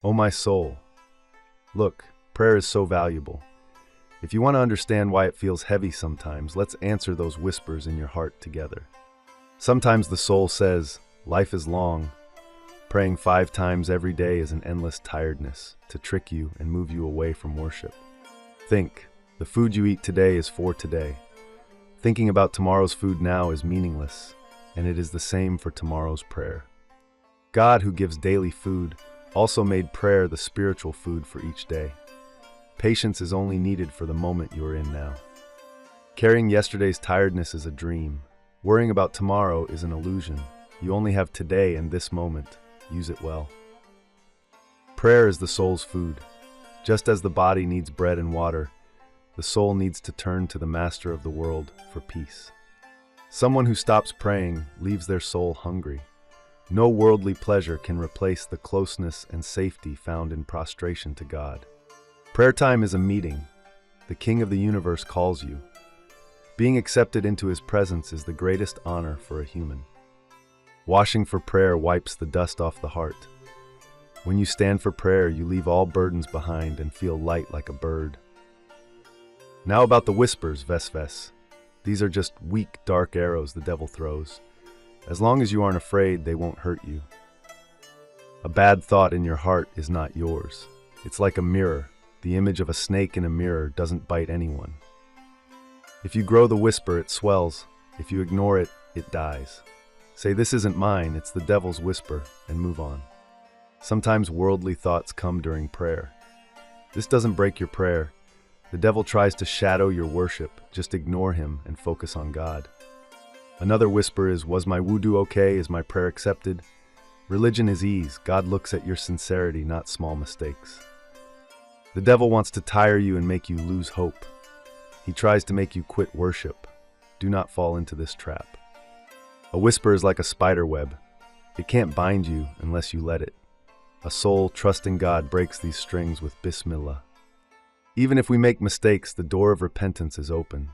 O my soul, look, prayer is so valuable. If you want to understand why it feels heavy sometimes, let's answer those whispers in your heart together. Sometimes the soul says, life is long. Praying 5 times every day is an endless tiredness to trick you and move you away from worship. Think, the food you eat today is for today. Thinking about tomorrow's food now is meaningless, and it is the same for tomorrow's prayer. God, who gives daily food, also made prayer the spiritual food for each day. Patience is only needed for the moment you are in now. Carrying yesterday's tiredness is a dream. Worrying about tomorrow is an illusion. You only have today and this moment. Use it well. Prayer is the soul's food. Just as the body needs bread and water, the soul needs to turn to the master of the world for peace. Someone who stops praying leaves their soul hungry. No worldly pleasure can replace the closeness and safety found in prostration to God. Prayer time is a meeting. The King of the universe calls you. Being accepted into his presence is the greatest honor for a human. Washing for prayer wipes the dust off the heart. When you stand for prayer, you leave all burdens behind and feel light like a bird. Now about the whispers, Vesves. These are just weak, dark arrows the devil throws. As long as you aren't afraid, they won't hurt you. A bad thought in your heart is not yours. It's like a mirror. The image of a snake in a mirror doesn't bite anyone. If you grow the whisper, it swells. If you ignore it, it dies. Say, this isn't mine, it's the devil's whisper, and move on. Sometimes worldly thoughts come during prayer. This doesn't break your prayer. The devil tries to shadow your worship. Just ignore him and focus on God. Another whisper is, was my wudu okay? Is my prayer accepted? Religion is ease. God looks at your sincerity, not small mistakes. The devil wants to tire you and make you lose hope. He tries to make you quit worship. Do not fall into this trap. A whisper is like a spider web. It can't bind you unless you let it. A soul trusting God breaks these strings with Bismillah. Even if we make mistakes, the door of repentance is open.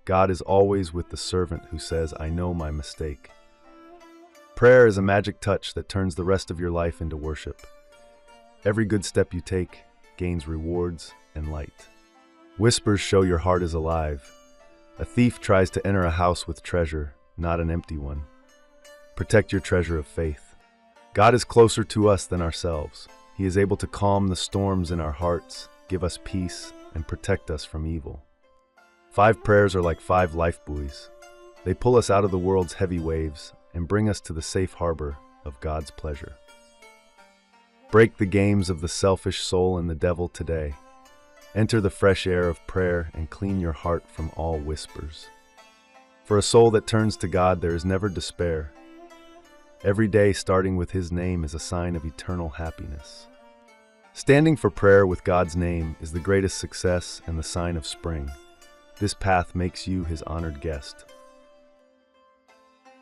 God is always with the servant who says, I know my mistake. Prayer is a magic touch that turns the rest of your life into worship. Every good step you take gains rewards and light. Whispers show your heart is alive. A thief tries to enter a house with treasure, not an empty one. Protect your treasure of faith. God is closer to us than ourselves. He is able to calm the storms in our hearts, give us peace, and protect us from evil. 5 prayers are like 5 life buoys. They pull us out of the world's heavy waves and bring us to the safe harbor of God's pleasure. Break the games of the selfish soul and the devil today. Enter the fresh air of prayer and clean your heart from all whispers. For a soul that turns to God, there is never despair. Every day starting with His name is a sign of eternal happiness. Standing for prayer with God's name is the greatest success and the sign of spring. This path makes you His honored guest.